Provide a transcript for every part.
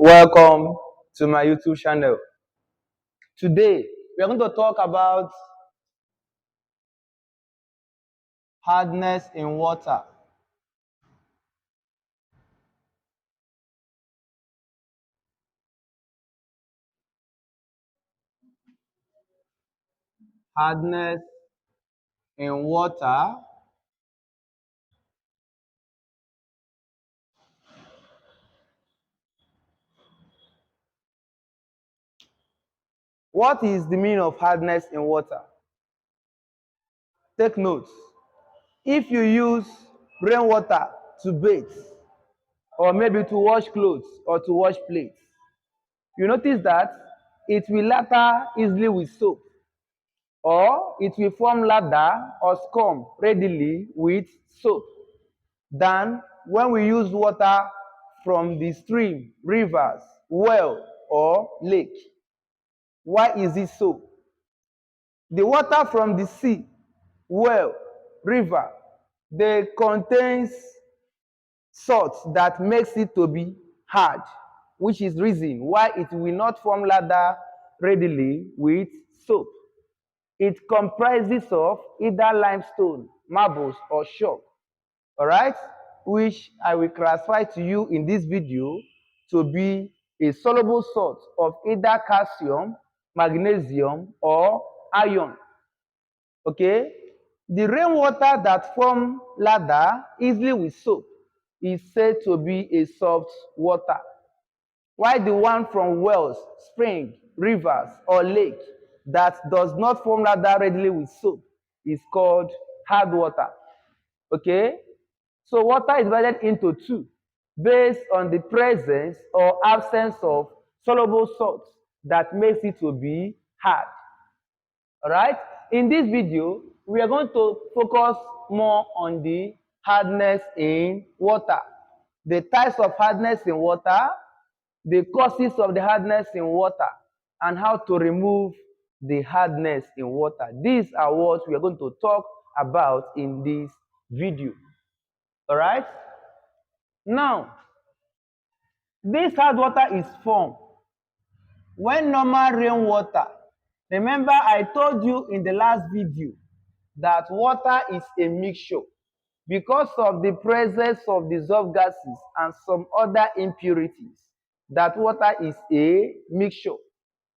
Welcome to my YouTube channel. Today, we are going to talk about hardness in water. Hardness in water. What is the meaning of hardness in water? Take notes. If you use rainwater to bathe, or maybe to wash clothes or to wash plates, you notice that it will lather easily with soap, or it will form lather or scum readily with soap than when we use water from the stream, rivers, well, or lake. Why is it so? The water from the sea, well, river, they contains salt that makes it to be hard, which is reason why it will not form lather readily with soap. It comprises of either limestone, marbles, or chalk. All right, which I will classify to you in this video to be a soluble salt of either calcium, magnesium, or iron. Okay, the rainwater that form lather easily with soap is said to be a soft water, while the one from wells, spring, rivers, or lake that does not form lather readily with soap is called hard water. Okay, so water is divided into two based on the presence or absence of soluble salts that makes it to be hard. All right. In this video, we are going to focus more on the hardness in water, the types of hardness in water, the causes of the hardness in water, and how to remove the hardness in water. These are what we are going to talk about in this video. All right. Now, this hard water is formed when normal rainwater. Remember, I told you in the last video that water is a mixture because of the presence of dissolved gases and some other impurities. That water is a mixture.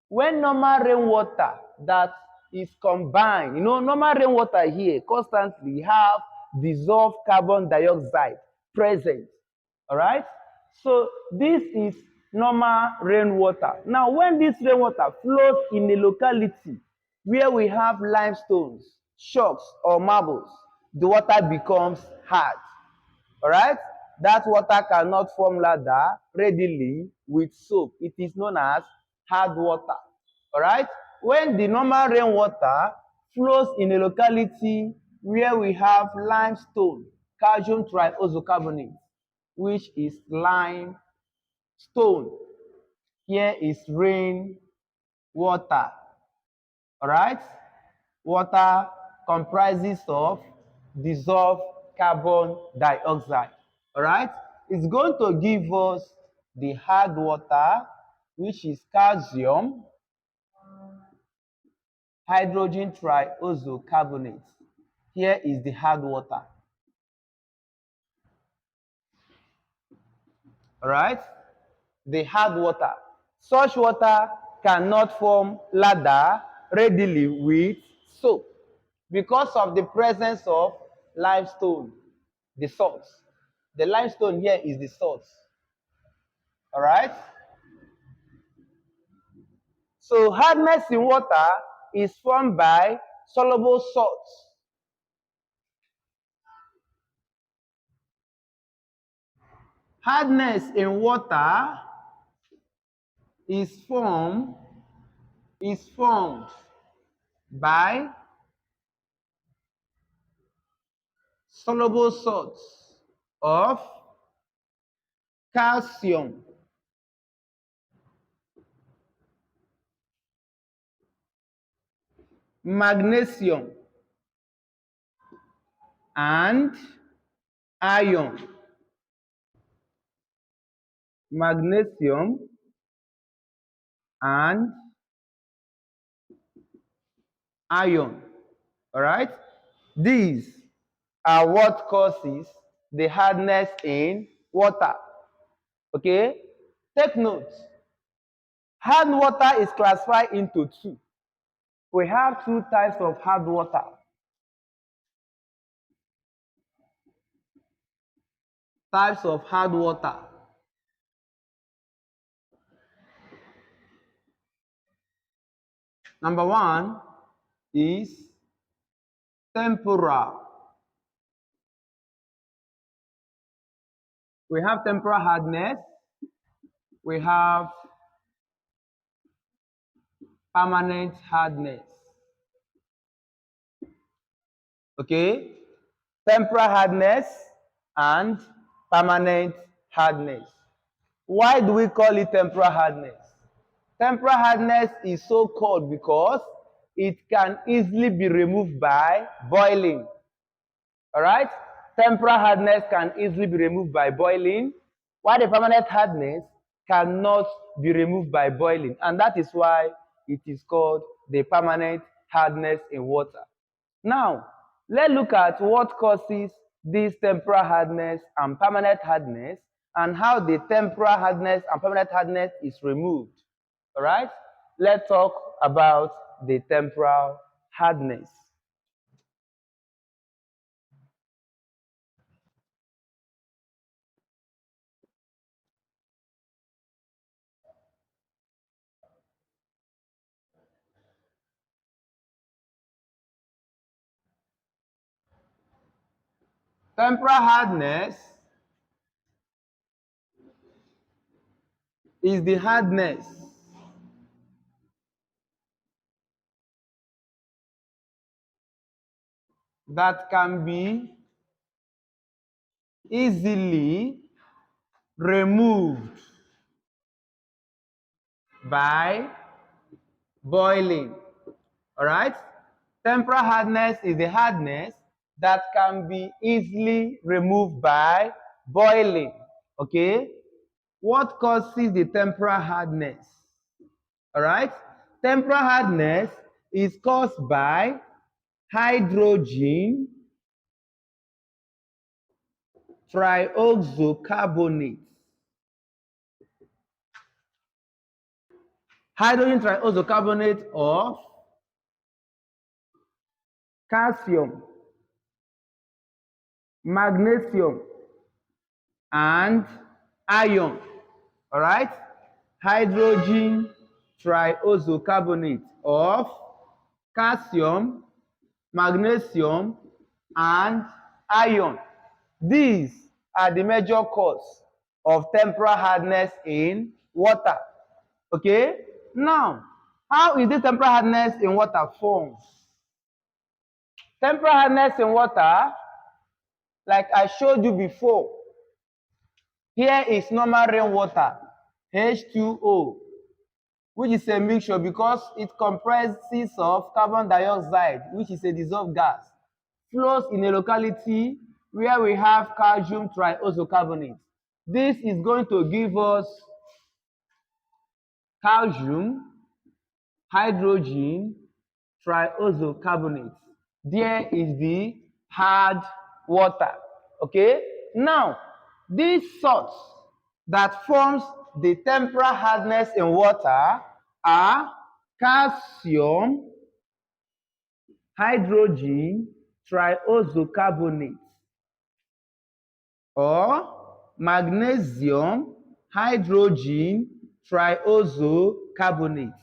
When normal rainwater that is combined, normal rainwater here constantly have dissolved carbon dioxide present. All right, so this is normal rainwater. Now when this rainwater flows in a locality where we have limestones, chalks, or marbles, the water becomes hard. All right, that water cannot form lather readily with soap. It is known as hard water. All right, when the normal rainwater flows in a locality where we have limestone, calcium triosocarbonate, which is limestone. Here is rain water. All right, water comprises of dissolved carbon dioxide. All right, it's going to give us the hard water, which is calcium hydrogen triosocarbonate. Here is the hard water. All right, the hard water. Such water cannot form lather readily with soap because of the presence of limestone, the salts. The limestone here is the salts. All right. So hardness in water is formed by soluble salts. Hardness in water is formed by soluble salts of calcium, magnesium, and iron. Magnesium, and iron. All right? These are what causes the hardness in water. Okay? Take note. Hard water is classified into two. We have two types of hard water. Types of hard water. Number one is temporal. We have temporal hardness. We have permanent hardness. Okay? Temporal hardness and permanent hardness. Why do we call it temporal hardness? Temporal hardness is so called because it can easily be removed by boiling. All right? Temporal hardness can easily be removed by boiling, while the permanent hardness cannot be removed by boiling. And that is why it is called the permanent hardness in water. Now, let's look at what causes this temporal hardness and permanent hardness and how the temporal hardness and permanent hardness is removed. All right? Let's talk about the temporal hardness. Temporal hardness is the hardness that can be easily removed by boiling. All right? Temporal hardness is the hardness that can be easily removed by boiling. Okay? What causes the temporal hardness? All right? Temporal hardness is caused by hydrogen trioxocarbonate. Hydrogen trioxocarbonate of calcium, magnesium, and iron. All right? Hydrogen trioxocarbonate of calcium, magnesium, and iron. These are the major cause of temporal hardness in water. Okay? Now, how is the temporal hardness in water formed? Temporal hardness in water, like I showed you before, here is normal rainwater, H2O, which is a mixture because it comprises of carbon dioxide, which is a dissolved gas, flows in a locality where we have calcium trioxocarbonate. This is going to give us calcium, hydrogen, trioxocarbonate. There is the hard water. Okay? Now, these salts that forms the temporal hardness in water are calcium, hydrogen, trioxocarbonate, or magnesium, hydrogen, trioxocarbonate,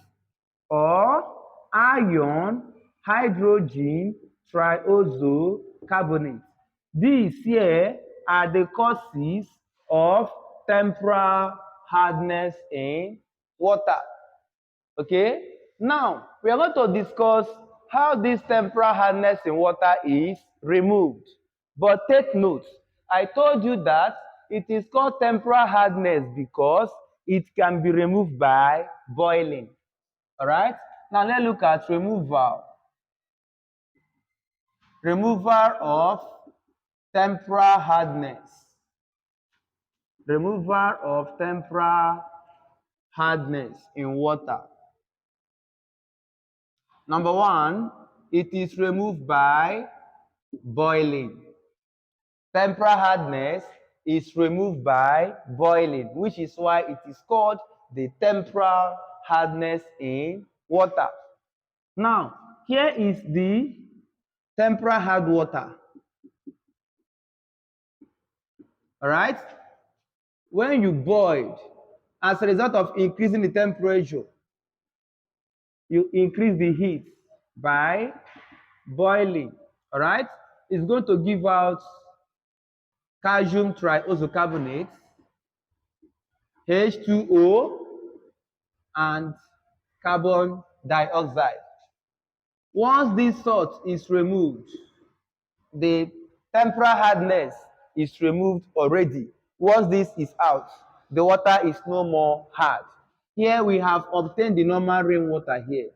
or iron, hydrogen, trioxocarbonate. These here are the causes of temporal hardness in water. Okay? Now, we are going to discuss how this temporal hardness in water is removed. But take note, I told you that it is called temporal hardness because it can be removed by boiling. All right? Now let's look at removal. Removal of temporal hardness. Removal of temporal hardness in water. Number one, it is removed by boiling. Temporal hardness is removed by boiling, which is why it is called the temporal hardness in water. Now, here is the temporal hard water. All right? When you boiled, as a result of increasing the temperature, you increase the heat by boiling. All right? It's going to give out calcium triosocarbonate, H2O, and carbon dioxide. Once this salt is removed, the temporal hardness is removed already. Once this is out, the water is no more hard. Here we have obtained the normal rainwater here.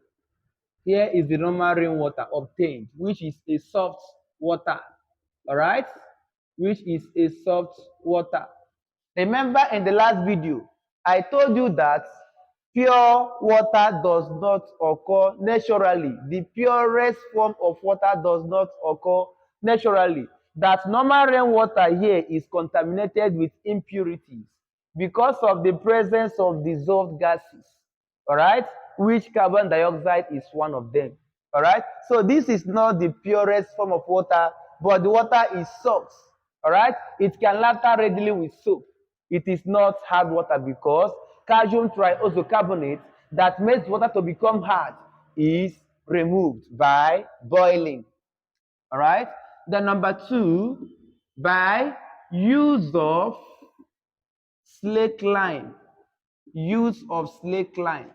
Here is the normal rainwater obtained, which is a soft water. All right? Which is a soft water. Remember in the last video, I told you that pure water does not occur naturally. The purest form of water does not occur naturally. That normal rainwater here is contaminated with impurities because of the presence of dissolved gases. All right, which carbon dioxide is one of them. All right, so this is not the purest form of water, but the water is soft. All right, it can lather readily with soap. It is not hard water because calcium triosocarbonate that makes water to become hard is removed by boiling. All right, then number two, by use of slake lime. Use of slake lime.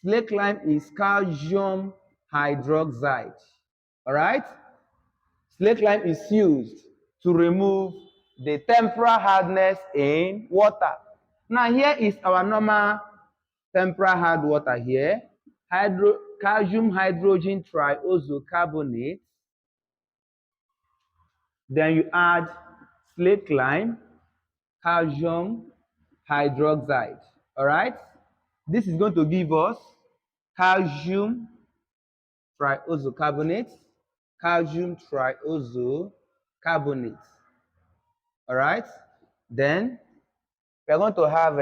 Slake lime is calcium hydroxide. All right? Slake lime is used to remove the temporal hardness in water. Now here is our normal temporal hard water here. Calcium hydrogen triosocarbonate. Then you add slake lime, calcium hydroxide. All right? This is going to give us calcium triosocarbonate, calcium triosocarbonate. All right? Then we're going to have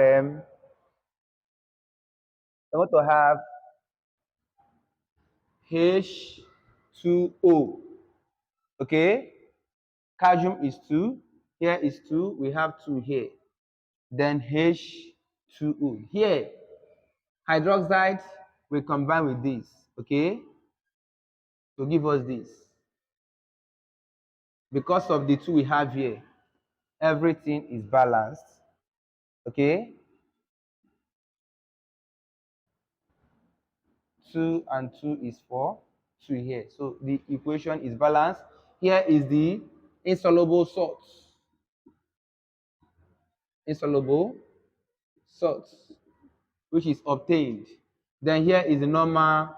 H2O. Okay? Calcium is 2. Here is 2. We have 2 here. Then H2O. Here, hydroxide will combine with this. Okay? To give us this. Because of the 2 we have here, everything is balanced. Okay? 2 and 2 is 4. 2 here. So the equation is balanced. Here is the insoluble salt. Insoluble salt, which is obtained. Then here is the normal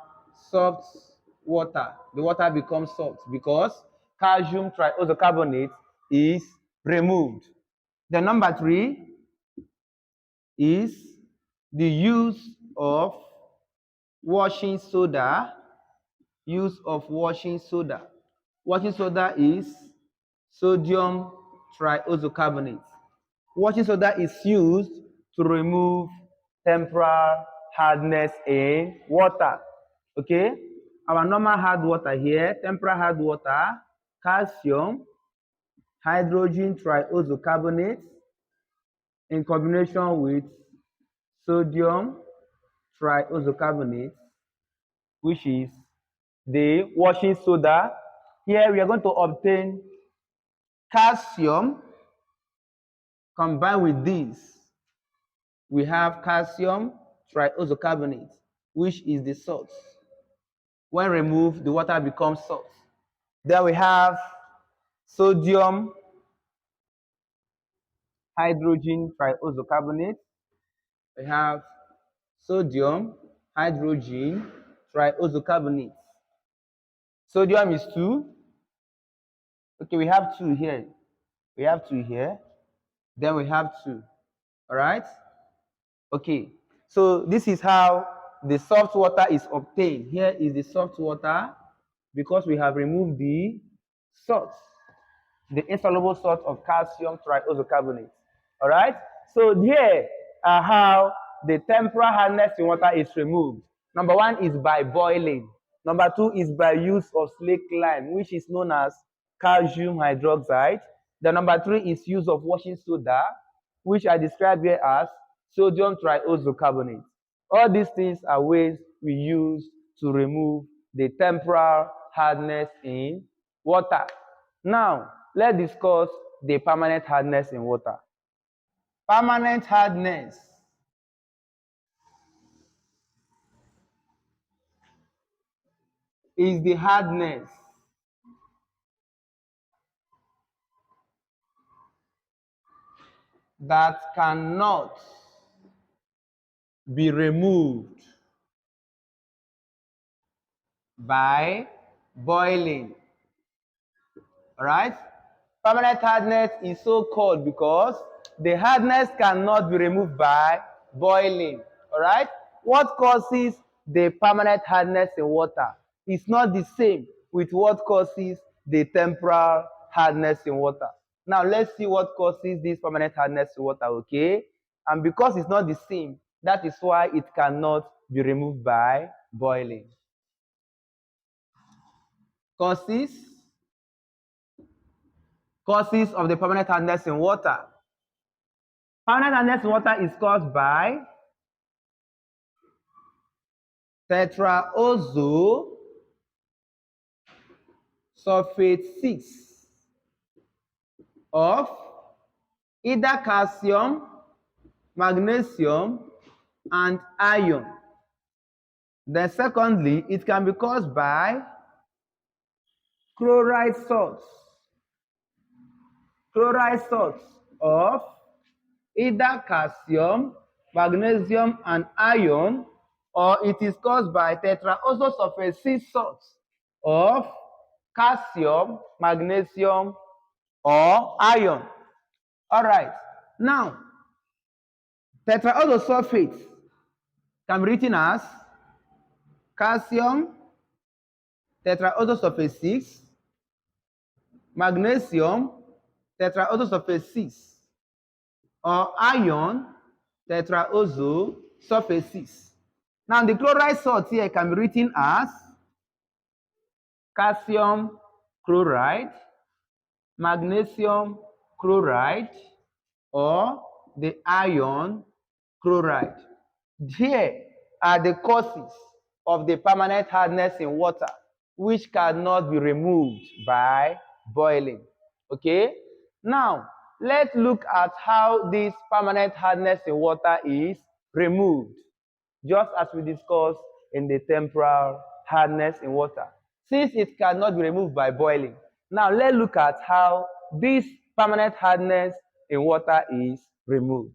soft water. The water becomes soft because calcium triosocarbonate is removed. The number 3 is the use of washing soda. Use of washing soda. Washing soda is sodium triosocarbonate. Washing soda is used to remove temporal hardness in water. Okay? Our normal hard water here, temporal hard water, calcium, hydrogen triosocarbonate in combination with sodium triosocarbonate, which is the washing soda. Here we are going to obtain calcium combined with this. We have calcium triosocarbonate, which is the salt. When removed, the water becomes salt. Then we have sodium hydrogen triosocarbonate. We have sodium hydrogen triosocarbonate. Sodium is 2. Okay, we have 2 here. We have 2 here. Then we have 2. All right? Okay. So this is how the soft water is obtained. Here is the soft water because we have removed the salt, the insoluble salt of calcium triosocarbonate. All right? So here are how the temporal hardness in water is removed. Number one is by boiling. Number two is by use of slaked lime, which is known as calcium hydroxide. The number three is use of washing soda, which I describe here as sodium triosocarbonate. All these things are ways we use to remove the temporal hardness in water. Now, let's discuss the permanent hardness in water. Permanent hardness is the hardness that cannot be removed by boiling. All right? Permanent hardness is so called because the hardness cannot be removed by boiling. All right? What causes the permanent hardness in water is not the same with what causes the temporal hardness in water. Now, let's see what causes this permanent hardness in water, okay? And because it's not the same, that is why it cannot be removed by boiling. Causes of the permanent hardness in water. Permanent hardness in water is caused by tetraozo sulfate 6 of either calcium, magnesium, and iron. Then secondly, it can be caused by chloride salts of either calcium, magnesium, and iron, or it is caused by tetraozo sulfate 6 salts of calcium, magnesium, or iron. All right. Now, tetraozo sulfate can be written as calcium, tetraozo sulfate 6, magnesium, tetraozo sulfate 6, or iron, tetraozo sulfate 6. Now, the chloride salt here can be written as calcium chloride, magnesium chloride, or the iron chloride. Here are the causes of the permanent hardness in water, which cannot be removed by boiling. Okay? Now, let's look at how this permanent hardness in water is removed, just as we discussed in the temporal hardness in water. Since it cannot be removed by boiling, now let's look at how this permanent hardness in water is removed.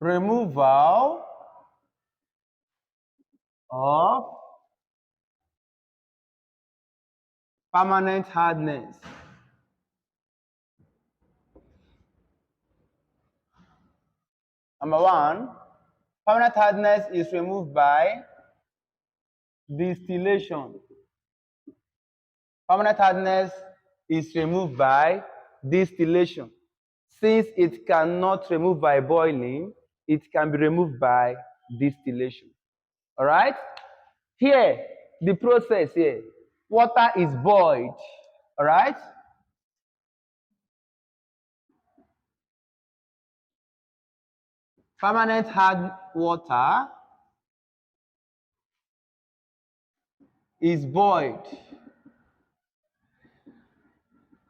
Removal of permanent hardness. Number one, permanent hardness is removed by distillation. Permanent hardness is removed by distillation. Since it cannot remove by boiling, it can be removed by distillation. All right? Here, the process here, water is boiled. All right? Permanent hard water is boiled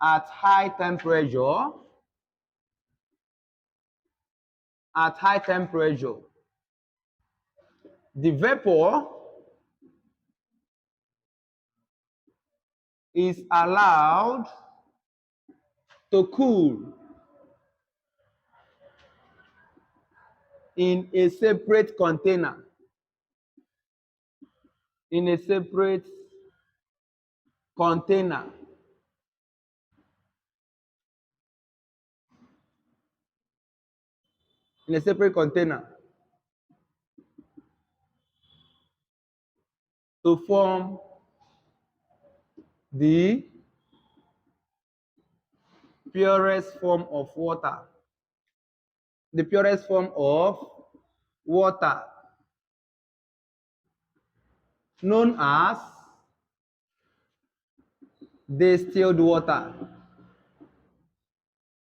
at high temperature. The vapor is allowed to cool in a separate container. The in a separate container to form the purest form of water. The purest form of water, known as distilled water.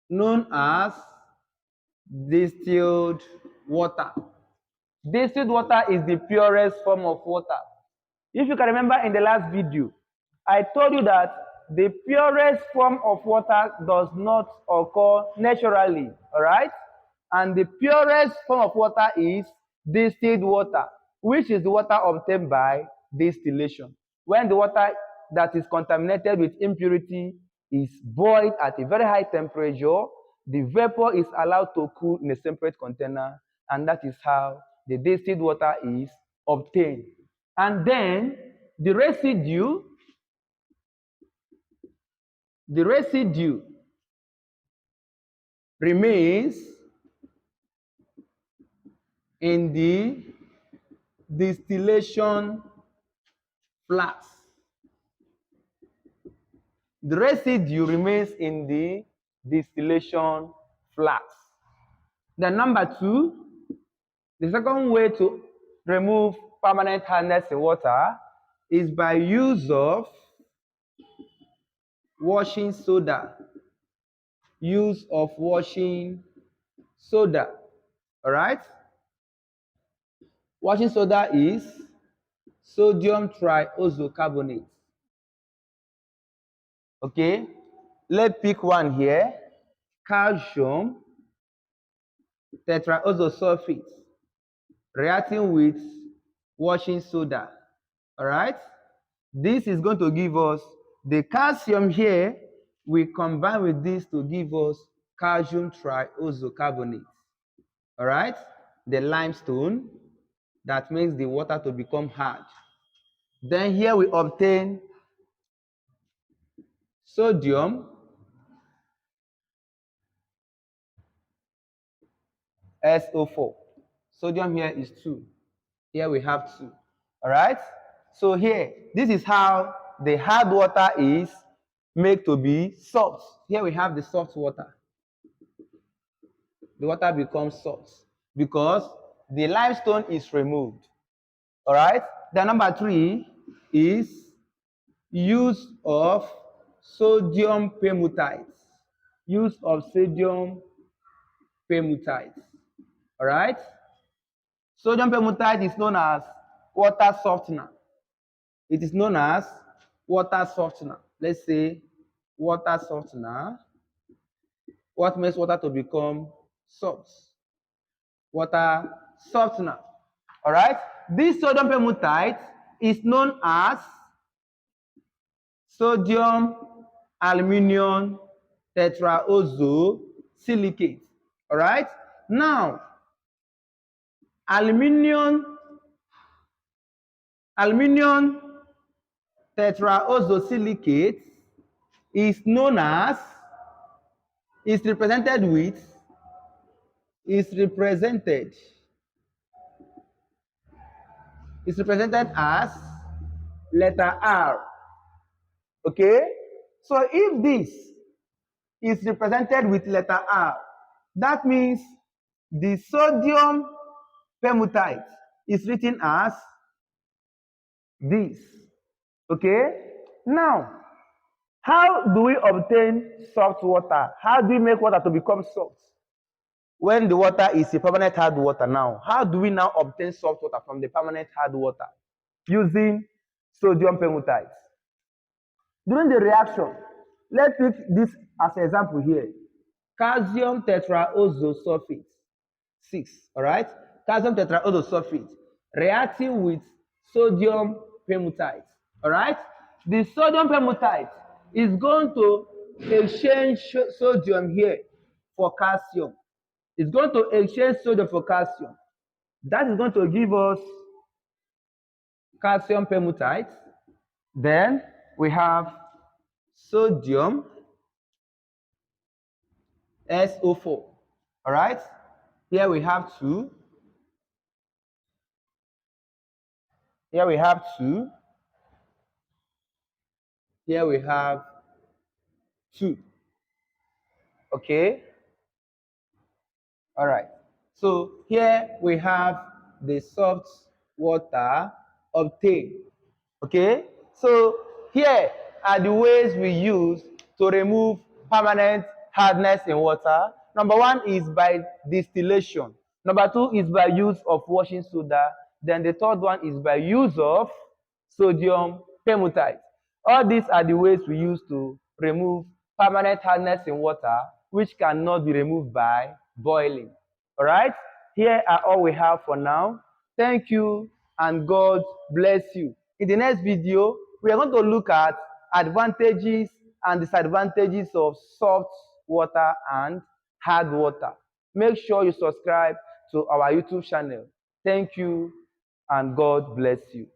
Known as distilled water. Distilled water is the purest form of water. If you can remember in the last video, I told you that the purest form of water does not occur naturally, all right? And the purest form of water is distilled water, which is the water obtained by distillation. When the water that is contaminated with impurity is boiled at a very high temperature, the vapor is allowed to cool in a separate container, and that is how the distilled water is obtained. And then the residue remains in the distillation flask. The residue remains in the distillation flask. Then number 2, the second way to remove permanent hardness in water is by use of washing soda. Use of washing soda. All right? Washing soda is sodium triosocarbonate. Okay? Let's pick one here. Calcium tetraososulfate reacting with washing soda. All right? This is going to give us the calcium here. We combine with this to give us calcium triosocarbonate. All right? The limestone that makes the water to become hard. Then here we obtain sodium SO4. Sodium here is 2. Here we have 2. All right? So here, this is how the hard water is made to be soft. Here we have the soft water. The water becomes soft because the limestone is removed. All right? Then number 3 is use of sodium perlmuttite. Use of sodium perlmuttite. All right? Sodium perlmuttite is known as water softener. It is known as water softener. Let's say water softener. What makes water to become soft? Water softener. All right? This sodium perlmuttite is known as sodium aluminum tetraososilicate. All right? Now, aluminum tetraososilicate is known as, is represented as letter R. Okay? So if this is represented with letter R, that means the sodium perlmuttite is written as this. Okay? Now, how do we obtain soft water? How do we make water to become soft? When the water is a permanent hard water now, how do we now obtain soft water from the permanent hard water? Using sodium perlmuttite. During the reaction, let's take this as an example here. Calcium tetraososulfate 6, all right? Calcium tetraososulfate reacting with sodium perlmuttite, all right? The sodium perlmuttite is going to exchange sodium here for calcium. It's going to exchange sodium for calcium. That is going to give us calcium perlmuttite. Then we have sodium SO4. All right? Here we have 2. Here we have 2. Here we have 2. Okay? All right. So here we have the soft water obtained. Okay? So here are the ways we use to remove permanent hardness in water. Number 1 is by distillation. Number 2 is by use of washing soda. Then the third one is by use of sodium perlmuttate. All these are the ways we use to remove permanent hardness in water, which cannot be removed by boiling. All right? Here are all we have for now. Thank you and God bless you. In the next video, we are going to look at advantages and disadvantages of soft water and hard water. Make sure you subscribe to our YouTube channel. Thank you and God bless you.